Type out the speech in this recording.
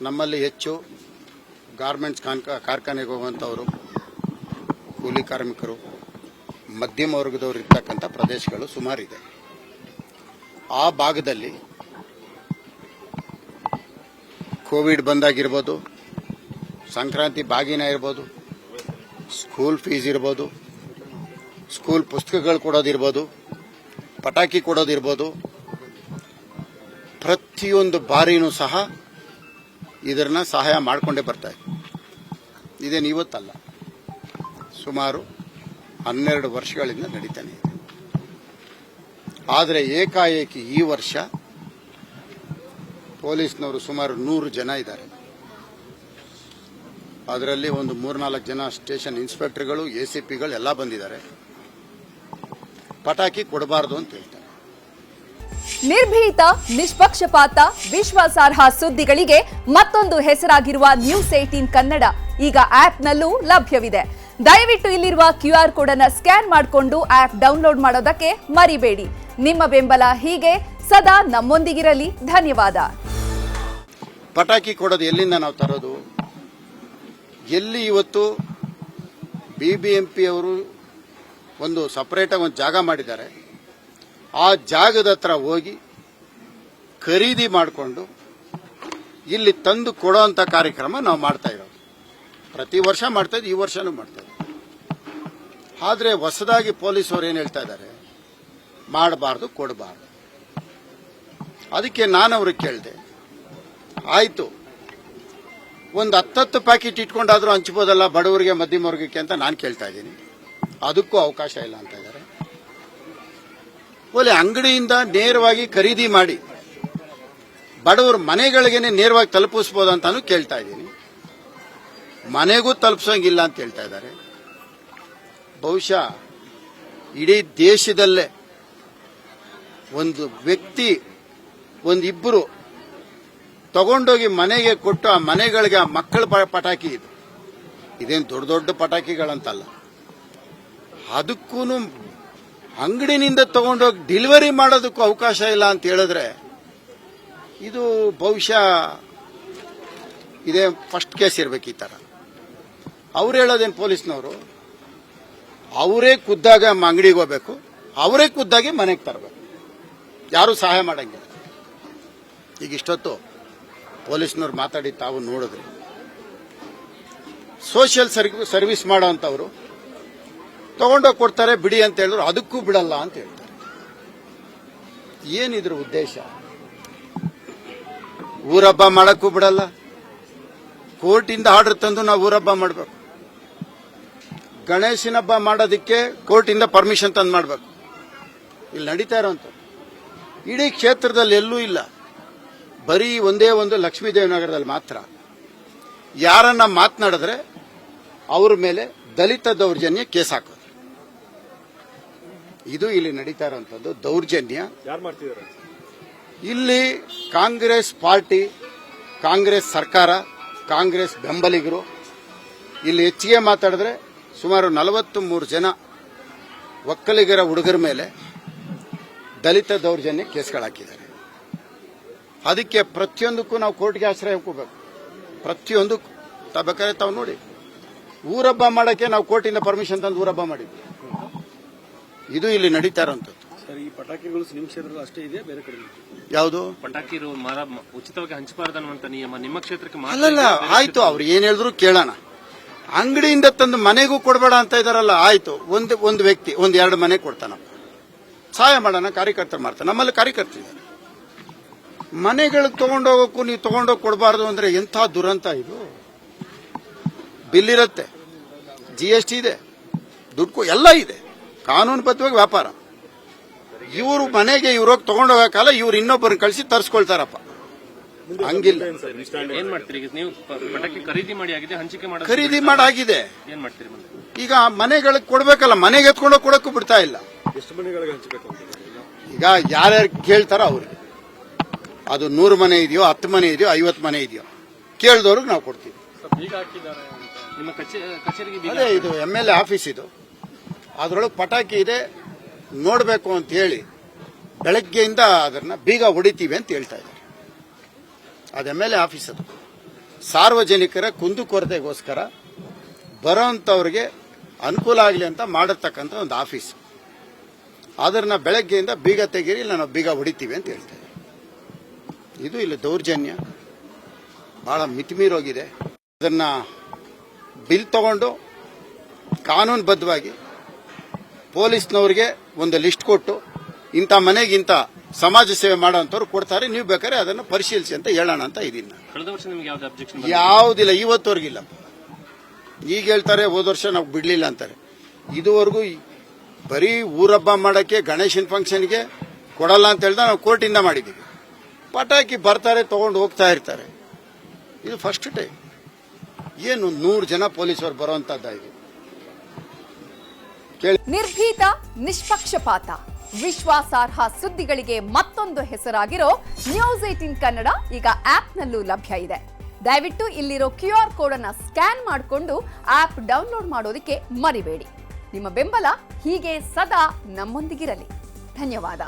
ನಮ್ಮಲ್ಲಿ ಹೆಚ್ಚು ಗಾರ್ಮೆಂಟ್ಸ್ ಕಾರ್ಖಾನೆಗೆ ಹೋಗುವಂಥವರು, ಕೂಲಿ ಕಾರ್ಮಿಕರು, ಮಧ್ಯಮ ವರ್ಗದವರು ಇರ್ತಕ್ಕಂಥ ಪ್ರದೇಶಗಳು ಸುಮಾರಿದೆ. ಆ ಭಾಗದಲ್ಲಿ ಕೋವಿಡ್ ಬಂದಾಗಿರ್ಬೋದು, ಸಂಕ್ರಾಂತಿ ಬಾಗಿನ ಇರ್ಬೋದು, ಸ್ಕೂಲ್ ಫೀಸ್ ಇರ್ಬೋದು, ಸ್ಕೂಲ್ ಪುಸ್ತಕಗಳು ಕೊಡೋದಿರ್ಬೋದು, ಪಟಾಕಿ ಕೊಡೋದಿರ್ಬೋದು, ಪ್ರತಿಯೊಂದು ಬಾರಿನೂ ಸಹ ಇದನ್ನ ಸಹಾಯ ಮಾಡಿಕೊಂಡೇ ಬರ್ತಾ ಇದೆ. ಇದೇನು ಇವತ್ತಲ್ಲ, ಸುಮಾರು 12 ವರ್ಷಗಳಿಂದ ನಡೀತಾನೆ ಇದೆ. ಆದರೆ ಏಕಾಏಕಿ ಈ ವರ್ಷ ಪೊಲೀಸ್ನವರು ಸುಮಾರು 100 ಜನ ಇದ್ದಾರೆ. ಅದರಲ್ಲಿ ಒಂದು 3-4 ಜನ ಸ್ಟೇಷನ್ ಇನ್ಸ್ಪೆಕ್ಟರ್ಗಳು, ಎಸಿಪಿಗಳು ಎಲ್ಲ ಬಂದಿದ್ದಾರೆ. ಪಟಾಕಿ ಕೊಡಬಾರದು ಅಂತ ಹೇಳ್ತಾರೆ. ನಿರ್ಭೀತ, ನಿಷ್ಪಕ್ಷಪಾತ, ವಿಶ್ವಾಸಾರ್ಹ ಸುದ್ದಿಗಳಿಗೆ ಮತ್ತೊಂದು ಹೆಸರಾಗಿರುವ ನ್ಯೂಸ್ 18 ಕನ್ನಡ ಈಗ ಆಪ್ನಲ್ಲೂ ಲಭ್ಯವಿದೆ. ದಯವಿಟ್ಟು ಇಲ್ಲಿರುವ QR ಕೋಡ್ ಅನ್ನು ಸ್ಕ್ಯಾನ್ ಮಾಡಿಕೊಂಡು ಆಪ್ ಡೌನ್ಲೋಡ್ ಮಾಡೋದಕ್ಕೆ ಮರಿಬೇಡಿ. ನಿಮ್ಮ ಬೆಂಬಲ ಹೀಗೆ ಸದಾ ನಮ್ಮೊಂದಿಗಿರಲಿ. ಧನ್ಯವಾದ. ಪಟಾಕಿ ಕೊಡೋದು ಎಲ್ಲಿಂದ ನಾವು ತರೋದು? ಎಲ್ಲಿ ಇವತ್ತು BBMP ಅವರು ಒಂದು ಸಪರೇಟಾಗಿ ಒಂದು ಜಾಗ ಮಾಡಿದ್ದಾರೆ. ಆ ಜಾಗದ ಹತ್ರ ಹೋಗಿ ಖರೀದಿ ಮಾಡಿಕೊಂಡು ಇಲ್ಲಿ ತಂದು ಕೊಡೋಂಥ ಕಾರ್ಯಕ್ರಮ ನಾವು ಮಾಡ್ತಾ ಇರೋದು. ಪ್ರತಿ ವರ್ಷ ಮಾಡ್ತಾ ಇದ್ದೀವಿ, ಈ ವರ್ಷನೂ ಮಾಡ್ತಾ ಇದ್ದೀವಿ. ಆದರೆ ಹೊಸದಾಗಿ ಪೊಲೀಸರು ಏನು ಹೇಳ್ತಾ ಇದ್ದಾರೆ, ಮಾಡಬಾರ್ದು, ಕೊಡಬಾರ್ದು. ಅದಕ್ಕೆ ನಾನು ಅವ್ರಿಗೆ ಕೇಳಿದೆ, ಆಯಿತು, ಒಂದು 10 ಪ್ಯಾಕೆಟ್ ಇಟ್ಕೊಂಡಾದ್ರೂ ಹಂಚ್ಬೋದಲ್ಲ ಬಡವರಿಗೆ, ಮಧ್ಯಮ ವರ್ಗಕ್ಕೆ ಅಂತ ನಾನು ಕೇಳ್ತಾ ಇದ್ದೀನಿ. ಅದಕ್ಕೂ ಅವಕಾಶ ಇಲ್ಲ ಅಂತ ಇದ್ದಾರೆ. ಒಳ್ಳೆ ಅಂಗಡಿಯಿಂದ ನೇರವಾಗಿ ಖರೀದಿ ಮಾಡಿ ಬಡವರ ಮನೆಗಳಿಗೆ ನೇರವಾಗಿ ತಲುಪಿಸಬಹುದು ಅಂತಾನು ಕೇಳ್ತಾ ಇದ್ದೀನಿ. ಮನೆಗೂ ತಲುಪಿಸೋಂಗಿಲ್ಲ ಅಂತ ಹೇಳ್ತಾ ಇದ್ದಾರೆ. ಬಹುಶಃ ಇಡೀ ದೇಶದಲ್ಲೇ ಒಂದು ವ್ಯಕ್ತಿ, ಒಂದಿಬ್ಬರು ತಗೊಂಡೋಗಿ ಮನೆಗೆ ಕೊಟ್ಟು ಆ ಮನೆಗಳಿಗೆ ಆ ಮಕ್ಕಳ ಪಟಾಕಿ ಇದೇನು ದೊಡ್ಡ ದೊಡ್ಡ ಪಟಾಕಿಗಳಂತಲ್ಲ, ಅದಕ್ಕೂ ಅಂಗಡಿನಿಂದ ತಗೊಂಡೋಗಿ ಡೆಲಿವರಿ ಮಾಡೋದಕ್ಕೂ ಅವಕಾಶ ಇಲ್ಲ ಅಂತ ಹೇಳಿದ್ರೆ ಇದು ಬಹುಶಃ ಇದೇ ಫಸ್ಟ್ ಕೇಸ್ ಇರಬೇಕು. ಈ ಥರ ಅವ್ರು ಹೇಳೋದೇನು, ಪೊಲೀಸ್ನವರು ಅವರೇ ಖುದ್ದಾಗ ಅಂಗಡಿಗೆ ಹೋಗ್ಬೇಕು, ಅವರೇ ಖುದ್ದಾಗಿ ಮನೆಗೆ ತರಬೇಕು, ಯಾರು ಸಹಾಯ ಮಾಡಂಗಿಲ್ಲ. ಈಗ ಇಷ್ಟೊತ್ತು ಪೊಲೀಸ್ನವ್ರು ಮಾತಾಡಿ ತಾವು ನೋಡಿದ್ರಿ. ಸೋಷಿಯಲ್ ಸರ್ವಿಸ್ ಮಾಡೋ ಅಂತವರು ತಗೊಂಡೋಗಿ ಕೊಡ್ತಾರೆ, ಬಿಡಿ ಅಂತ ಹೇಳಿದ್ರು, ಅದಕ್ಕೂ ಬಿಡಲ್ಲ ಅಂತ ಹೇಳ್ತಾರೆ. ಏನಿದ್ರ ಉದ್ದೇಶ? ಊರಹಬ್ಬ ಮಾಡಕ್ಕೂ ಬಿಡಲ್ಲ, ಕೋರ್ಟಿಂದ ಆರ್ಡರ್ ತಂದು ನಾವು ಊರಹಬ್ಬ ಮಾಡಬೇಕು. ಗಣೇಶನ ಹಬ್ಬ ಮಾಡೋದಕ್ಕೆ ಕೋರ್ಟಿಂದ ಪರ್ಮಿಷನ್ ತಂದು ಮಾಡಬೇಕು. ಇಲ್ಲಿ ನಡೀತಾ ಇರೋಂಥ ಇಡೀ ಕ್ಷೇತ್ರದಲ್ಲಿ ಎಲ್ಲೂ ಇಲ್ಲ, ಬರೀ ಒಂದೇ ಒಂದು ಲಕ್ಷ್ಮೀದೇವನಗರದಲ್ಲಿ ಮಾತ್ರ. ಯಾರನ್ನ ಮಾತನಾಡಿದ್ರೆ ಅವ್ರ ಮೇಲೆ ದಲಿತ ದೌರ್ಜನ್ಯ ಕೇಸ್ ಹಾಕೋದು. ಇದು ಇಲ್ಲಿ ನಡೀತಾ ಇರುವಂತದ್ದು ದೌರ್ಜನ್ಯ. ಯಾರು ಮಾಡ್ತಿದ್ದಾರೆ ಇಲ್ಲಿ? ಕಾಂಗ್ರೆಸ್ ಪಾರ್ಟಿ, ಕಾಂಗ್ರೆಸ್ ಸರ್ಕಾರ, ಕಾಂಗ್ರೆಸ್ ಬೆಂಬಲಿಗರು. ಇಲ್ಲಿ ಹೆಚ್ಚಿಗೆ ಮಾತಾಡಿದ್ರೆ ಸುಮಾರು 43 ಜನ ಒಕ್ಕಲಿಗರ ಹುಡುಗರ ಮೇಲೆ ದಲಿತ ದೌರ್ಜನ್ಯ ಕೇಸ್ಗಳಾಕಿದ್ದಾರೆ. ಅದಕ್ಕೆ ಪ್ರತಿಯೊಂದಕ್ಕೂ ನಾವು ಕೋರ್ಟ್ಗೆ ಆಶ್ರಯ ಹೋಗಬೇಕು. ಪ್ರತಿಯೊಂದಕ್ಕೂ ಬೇಕಾದ್ರೆ ತಾವು ನೋಡಿ, ಊರಹಬ್ಬ ಮಾಡೋಕ್ಕೆ ನಾವು ಕೋರ್ಟಿಂದ ಪರ್ಮಿಷನ್ ತಂದು ಊರಹಬ್ಬ ಮಾಡಿದ್ವಿ. ಇದು ಇಲ್ಲಿ ನಡೀತಾ ಇರೋಂಥದ್ದು. ಸರ್, ಈ ಪಟಾಕಿಗಳು ನಿಮ್ಮ ಕ್ಷೇತ್ರದಲ್ಲಿ ಅಷ್ಟೇ ಇದೆ, ಬೇರೆ ಕಡೆ ಯಾವುದು? ಪಟಾಕಿ ಉಚಿತವಾಗಿ ಹಂಚಬಾರದು ಅನ್ನುವಂತ ನಿಯಮ ನಿಮ್ಮ ಕ್ಷೇತ್ರಕ್ಕೆ ಅಲ್ಲಲ್ಲ, ಆಯ್ತು, ಅವ್ರು ಏನ್ ಹೇಳಿದ್ರು ಕೇಳೋಣ. ಅಂಗಡಿಯಿಂದ ತಂದು ಮನೆಗೂ ಕೊಡಬೇಡ ಅಂತ ಇದಾರಲ್ಲ, ಆಯ್ತು, ಒಂದು ವ್ಯಕ್ತಿ 1-2 ಮನೆ ಕೊಡ್ತಾನಪ್ಪ, ಸಹಾಯ ಮಾಡೋಣ, ಕಾರ್ಯಕರ್ತರು ಮಾಡ್ತಾನೆ. ನಮ್ಮಲ್ಲಿ ಕಾರ್ಯಕರ್ತರು ಮನೆಗಳಿಗೆ ತಗೊಂಡೋಗಕ್ಕೂ ನೀವು ತಗೊಂಡೋಗಿ ಕೊಡಬಾರ್ದು ಅಂದ್ರೆ ಎಂಥ ದುರಂತ ಇದು. ಬಿಲ್ ಇರುತ್ತೆ, GST ಇದೆ, ದುಡ್ಡು ಎಲ್ಲ ಇದೆ, ಕಾನೂನುಬದ್ಧವಾಗಿ ವ್ಯಾಪಾರ. ಇವರು ಮನೆಗೆ ಇವ್ರೋಗಿ ತಗೊಂಡೋಗಕ್ಕಲ್ಲ, ಇವ್ರು ಇನ್ನೊಬ್ಬರನ್ನ ಕಳಿಸಿ ತರಿಸ್ಕೊಳ್ತಾರಪ್ಪ. ಹಂಗಿಲ್ಲ. ಏನ್ ಮಾಡ್ತೀರಿ ನೀವು? ಪಟಾಕಿ ಖರೀದಿ ಮಾಡಿ ಆಗಿದೆ, ಹಂಚಿಕೆ ಮಾಡಿ ಖರೀದಿ ಮಾಡಾಗಿದೆ. ಏನ್ ಮಾಡ್ತೀರಿ? ಈಗ ಮನೆಗಳಿಗೆ ಕೊಡ್ಬೇಕಲ್ಲ, ಮನೆಗೆ ಎತ್ಕೊಂಡೋಗಿ ಕೊಡಕ್ಕೂ ಬಿಡ್ತಾ ಇಲ್ಲ. ಎಷ್ಟು ಮನೆಗಳಿಗೆ ಹಂಚಬೇಕು? ಈಗ ಯಾರ್ಯಾರು ಕೇಳ್ತಾರೋ ಅವ್ರಿಗೆ, ಅದು 100 ಮನೆ ಇದೆಯೋ, 10 ಮನೆ ಇದೆಯೋ, 50 ಮನೆ ಇದೆಯೋ, ಕೇಳಿದವ್ರಿಗೆ ನಾವು ಕೊಡ್ತೀವಿ. ನಿಮ್ಮ ಕಚೇರಿಗೆ ಅದೇ ಇದು MLA ಆಫೀಸ್, ಇದು ಅದರೊಳಗೆ ಪಟಾಕಿ ಇದೆ, ನೋಡಬೇಕು ಅಂತ ಹೇಳಿ ಬೆಳಗ್ಗೆಯಿಂದ ಅದನ್ನ ಬೀಗ ಹೊಡಿತೀವಿ ಅಂತ ಹೇಳ್ತಾ ಇದ್ದಾರೆ. ಅದು MLA ಆಫೀಸ್ ಅದು. ಸಾರ್ವಜನಿಕರ ಕುಂದುಕೊರತೆಗೋಸ್ಕರ ಬರೋಂಥವ್ರಿಗೆ ಅನುಕೂಲ ಆಗಲಿ ಅಂತ ಮಾಡಿರ್ತಕ್ಕಂಥ ಒಂದು ಆಫೀಸ್. ಅದನ್ನ ಬೆಳಗ್ಗೆಯಿಂದ ಬೀಗ ತೆಗೀರಿ, ಇಲ್ಲ ನಾವು ಬೀಗ ಹೊಡಿತೀವಿ ಅಂತ ಹೇಳ್ತೇವೆ. ಇದು ಇಲ್ಲಿ ದೌರ್ಜನ್ಯ ಬಹಳ ಮಿತಿಮೀರೋಗಿದೆ. ಅದನ್ನ ಬಿಲ್ ತಗೊಂಡು ಕಾನೂನುಬದ್ಧವಾಗಿ ಪೊಲೀಸ್ನವ್ರಿಗೆ ಒಂದು ಲಿಸ್ಟ್ ಕೊಟ್ಟು ಇಂಥ ಮನೆಗೆ ಇಂಥ ಸಮಾಜ ಸೇವೆ ಮಾಡೋಂಥವ್ರು ಕೊಡ್ತಾರೆ, ನೀವು ಬೇಕಾದ್ರೆ ಅದನ್ನು ಪರಿಶೀಲಿಸಿ ಅಂತ ಹೇಳೋಣ ಅಂತ ಇದೀನಿ ನಾನು. ಕಳೆದ ವರ್ಷ ನಿಮ್ಗೆ ಯಾವ್ದು ಅಬ್ಜೆಕ್ಷನ್ ಯಾವುದಿಲ್ಲ, ಇವತ್ತವರೆಗಿಲ್ಲ. ಈಗ ಹೇಳ್ತಾರೆ ಹೋದ ವರ್ಷ ನಾವು ಬಿಡ್ಲಿಲ್ಲ ಅಂತಾರೆ. ಇದುವರೆಗೂ ಬರೀ ಊರಬ್ಬ ಮಾಡಕ್ಕೆ ಗಣೇಶನ್ ಫಂಕ್ಷನ್ಗೆ ಕೊಡಲ್ಲ ಅಂತ ಹೇಳ್ದ ನಾವು ಕೋರ್ಟಿಂದ ಮಾಡಿದ್ದೀವಿ. ಪಟಾಕಿ ಬರ್ತಾರೆ, ತಗೊಂಡು ಹೋಗ್ತಾ ಇರ್ತಾರೆ. ಇದು ಫಸ್ಟ್ ಟೈಮ್. ಏನು 100 ಜನ ಪೊಲೀಸರು ಬರುವಂತದ್ದ ಇದು? ನಿರ್ಭೀತ, ನಿಷ್ಪಕ್ಷಪಾತ, ವಿಶ್ವಾಸಾರ್ಹ ಸುದ್ದಿಗಳಿಗೆ ಮತ್ತೊಂದು ಹೆಸರಾಗಿರೋ ನ್ಯೂಸ್ 18 ಕನ್ನಡ ಈಗ ಆಪ್ನಲ್ಲೂ ಲಭ್ಯ ಇದೆ. ದಯವಿಟ್ಟು ಇಲ್ಲಿರೋ QR ಕೋಡ್ ಅನ್ನ ಸ್ಕ್ಯಾನ್ ಮಾಡಿಕೊಂಡು ಆಪ್ ಡೌನ್ಲೋಡ್ ಮಾಡೋದಕ್ಕೆ ಮರಿಬೇಡಿ. ನಿಮ್ಮ ಬೆಂಬಲ ಹೀಗೆ ಸದಾ ನಮ್ಮೊಂದಿಗಿರಲಿ. ಧನ್ಯವಾದ.